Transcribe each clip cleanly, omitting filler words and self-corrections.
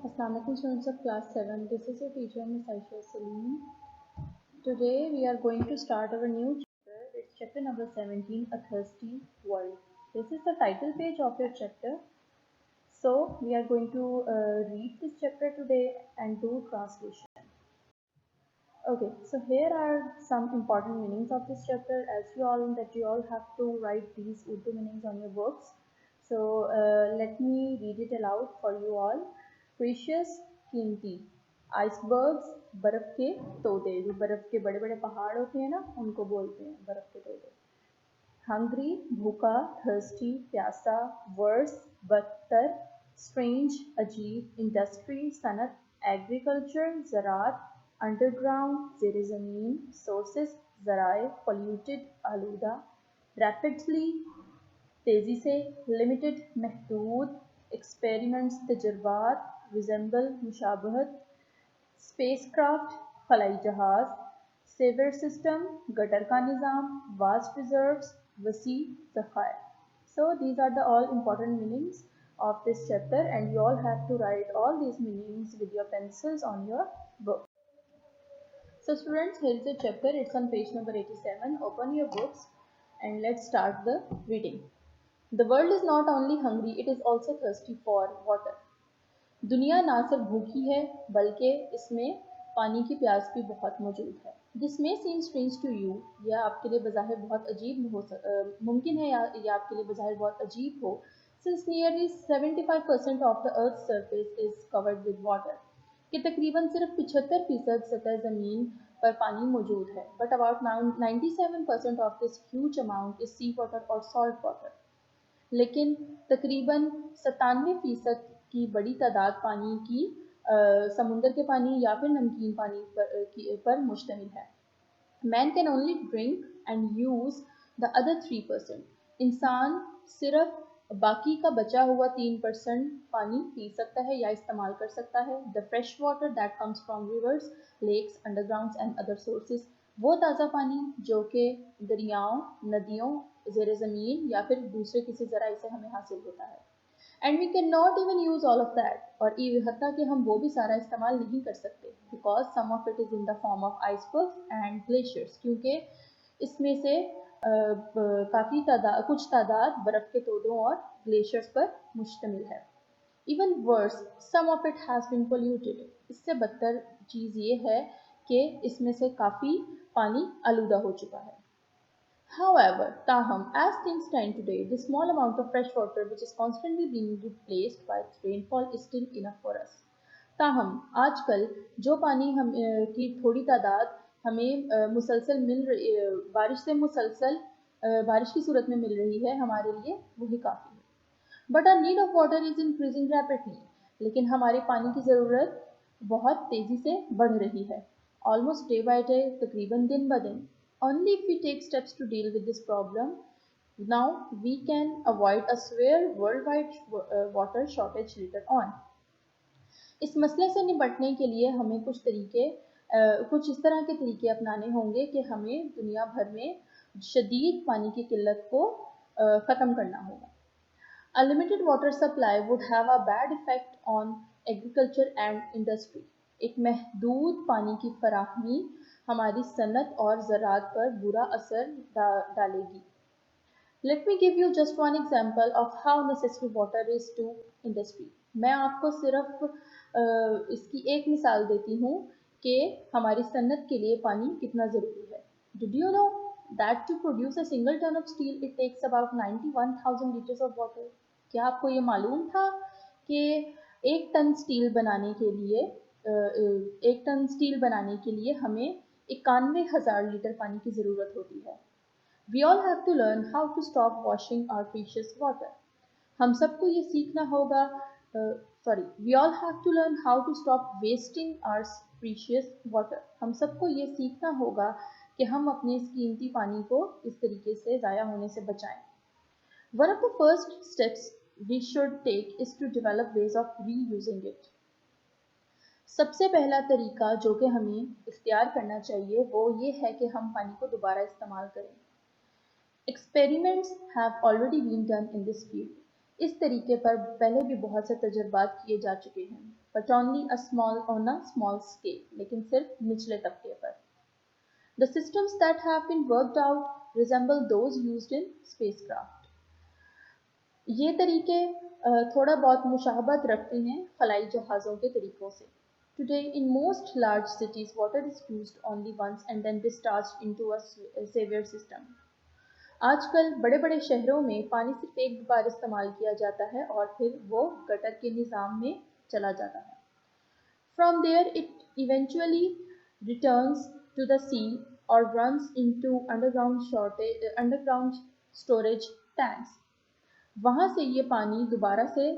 Assalamualaikum students of class 7. This is your teacher Ms. Aisha Salim. Today we are going to start our new chapter. It's chapter number 17, A Thirsty World. This is the title page of your chapter. So we are going to read this chapter today and do translation. Okay, so here are some important meanings of this chapter. As you all have to write these Urdu meanings on your books. So let me read it aloud for you all. Precious, कीमती, icebergs, बर्फ के तोते, जो बर्फ के बड़े बड़े पहाड़ होते हैं ना, उनको बोलते हैं बर्फ के तोते. हंग्री, भूखा, थर्स्टी, प्यासा, वर्स, बदतर, स्ट्रेंज, अजीब, इंडस्ट्री, सनत, एग्रीकल्चर, ज़राअत, अंडरग्राउंड, ज़ेर ज़मीन, सोर्सेस, ज़राए, पोल्यूटेड, आलूदा, रैपिडली, तेज़ी से, लिमिटेड, महदूद, एक्सपेरिमेंट्स, तजर्बात, रिजेंबल, मुशाबहत, स्पेसक्राफ्ट, खलाई जहाज, सेवर सिस्टम, गटर का निज़ाम, वास्ट रिजर्व्स, वसी ज़खायर. So these are the all important meanings of this chapter, and you all have to write all these meanings with your pencils on your book. So students, here is the chapter. It's on page number 87. Open your books and let's start the reading. The world is not only hungry, it is also thirsty for water. दुनिया ना सिर्फ भूखी है बल्कि इसमें पानी की प्यास भी बहुत मौजूद है. This may seem strange to you, यह आपके लिए बज़ाहिर बहुत अजीब मुमकिन है या आपके लिए बज़ाहिर बहुत अजीब हो, since nearly 75% of the earth surface is covered with water, कि तकरीबन सिर्फ 75% सतह ज़मीन पर पानी मौजूद है. But about 97% of this huge amount is sea water और सॉल्ट वाटर. लेकिन तकरीबन 97% की बड़ी तादाद पानी की समुंदर के पानी या फिर नमकीन पानी पर मुश्तमिल है. Man can only drink and use the other 3%. इंसान सिर्फ बाकी का बचा हुआ 3% पानी पी सकता है या इस्तेमाल कर सकता है. The fresh water that comes from rivers, lakes, undergrounds and other sources, वो ताज़ा पानी जो कि दरियाओं, नदियों, ज़ेर ज़मीन या फिर दूसरे किसी ज़राए से हमें हासिल होता है. And we can not even use all of that, और हत्ता कि हम वो भी सारा इस्तेमाल नहीं कर सकते, because some of it is in the form of icebergs and glaciers, क्योंकि इसमें से कुछ तादाद बर्फ़ के तोदों और ग्लेशियर्स पर मुश्तमिल है. Even worse, some of it has been polluted. इससे बदतर चीज़ ये है कि इसमें से काफ़ी पानी आलूदा हो चुका है. However, ताहम, as things stand today, the small amount of fresh water which is constantly being replaced by rainfall is still enough for us. ताहम, आजकल जो पानी की थोड़ी तादाद हमें मुसलसल बारिश से मुसलसल बारिश की सूरत में मिल रही है, हमारे लिए वही काफ़ी है. But our need of water is increasing rapidly, लेकिन हमारे पानी की ज़रूरत बहुत तेज़ी से बढ़ रही है. ऑलमोस्ट डे बाई डे, तकरीबन दिन ब दिन. Only if we take steps to deal with this problem, now we can avoid a severe worldwide water shortage later on. इस मसले से निपटने के लिए हमें कुछ इस तरह के तरीके अपनाने होंगे कि हमें दुनिया भर में शदीद पानी की किल्लत को ख़त्म करना होगा. A limited water supply would have a bad effect on agriculture and industry. एक महदूद पानी की फराहमी हमारी सनत और ज़राअत पर बुरा असर डालेगी. Let me give you just one example of how necessary water is to industry. मैं आपको सिर्फ इसकी एक मिसाल देती हूँ कि हमारी सनत के लिए पानी कितना ज़रूरी है. Did you know that to produce a single ton of steel it takes about 91,000 liters of water? क्या आपको ये मालूम था कि एक टन स्टील बनाने के लिए हमें 91,000 लीटर पानी की ज़रूरत होती है. We all have to learn how to stop washing our precious water. हम सबको ये सीखना होगा We all have to learn how to stop wasting our precious water. हम सबको ये सीखना होगा कि हम अपने इस कीमती पानी को इस तरीके से ज़ाया होने से बचाएं. One of the first steps we should take is to develop ways of reusing it. सबसे पहला तरीका जो कि हमें इख्तियार करना चाहिए वो ये है कि हम पानी को दोबारा इस्तेमाल करें. Experiments have already been done in this field. इस तरीके पर पहले भी बहुत से तजुर्बात किए जा चुके हैं, but only on a small scale, लेकिन सिर्फ निचले तबके पर। The systems that have been worked out resemble those used in spacecraft. ये तरीके थोड़ा बहुत मुशाबहत रखते हैं खलाई जहाज़ों के तरीकों से। Today, in most large cities, water is used only once and then discharged into a sewage system. आजकल बड़े बड़े शहरों में पानी सिर्फ एक बार इस्तेमाल किया जाता है और फिर वो गटर के निज़ाम में चला जाता है। From there, it eventually returns to the sea or runs into underground storage tanks. वहाँ से ये पानी दोबारा से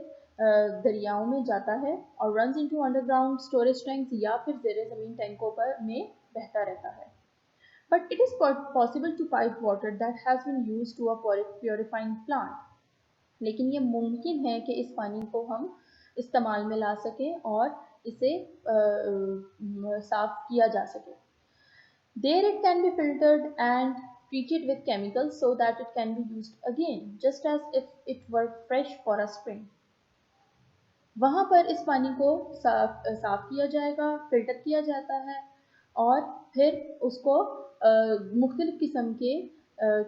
दरियाओं में जाता है और runs into underground storage tanks या फिर ज़ेरे ज़मीन टैंकों पर में बहता रहता है। But it is possible to pipe water that has been used to a purifying plant. लेकिन ये मुमकिन है कि इस पानी को हम इस्तेमाल में ला सकें और इसे साफ किया जा सके। There it can be filtered and treated with chemicals so that it can be used again, just as if it were fresh for a spring. वहाँ पर इस पानी को साफ किया जाएगा, फिल्टर किया जाता है और फिर उसको मुख्तलिफ किस्म के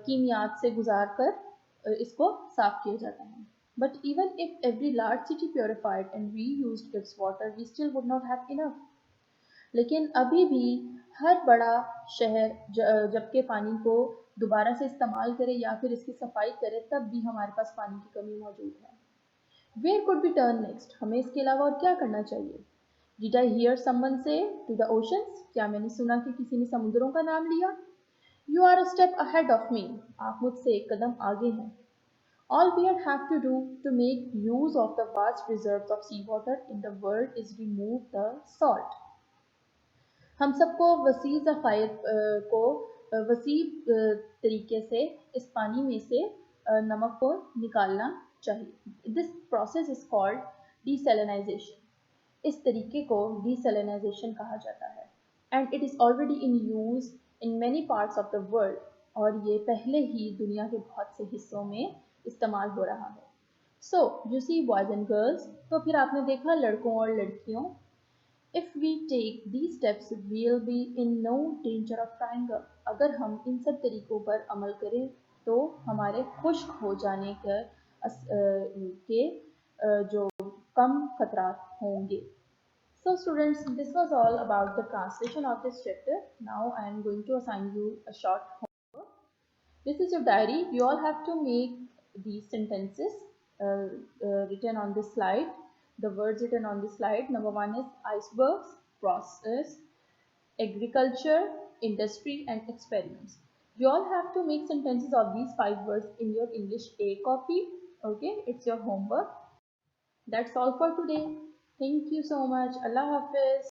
कीमियात से गुजार कर इसको साफ किया जाता है। But even if every large city purified and reused its water, we still would not have enough. लेकिन अभी भी हर बड़ा शहर जबकि पानी को दोबारा से इस्तेमाल करे या फिर इसकी सफाई करे, तब भी हमारे पास पानी की कमी मौजूद है। Where could we turn next? हमें इसके अलावा और क्या करना चाहिए? Did I hear someone say to the oceans? क्या मैंने सुना कि किसी ने समुद्रों का नाम लिया? You are a step ahead of me. आप मुझसे एक कदम आगे हैं। All we have to do to make use of the vast reserves of seawater in the world is remove the salt. हम सबको वसी ज़खायर को वसी तरीके से इस पानी में से नमक को निकालना चाहिए। This process is called desalination. इस तरीके को डीसैलिनाइजेशन कहा जाता है and it is already in use in many parts of the world, और ये पहले ही दुनिया के बहुत से हिस्सों में इस्तेमाल हो रहा है। So you see boys and girls, तो फिर आपने देखा लड़कों और लड़कियों, If we take these steps, we'll be in no danger of drying up. अगर हम इन सब तरीकों पर अमल करें तो हमारे खुश्क हो जाने के जो कम खतरात होंगे। So students, this was all about the translation of this chapter. Now I am going to assign you a short homework. This is your diary. You all have to make these sentences written on this slide. The words written on this slide. Number one is icebergs, process, agriculture, industry, and experiments. You all have to make sentences of these 5 words in your English A copy. Okay, it's your homework. That's all for today. Thank you so much. Allah Hafiz.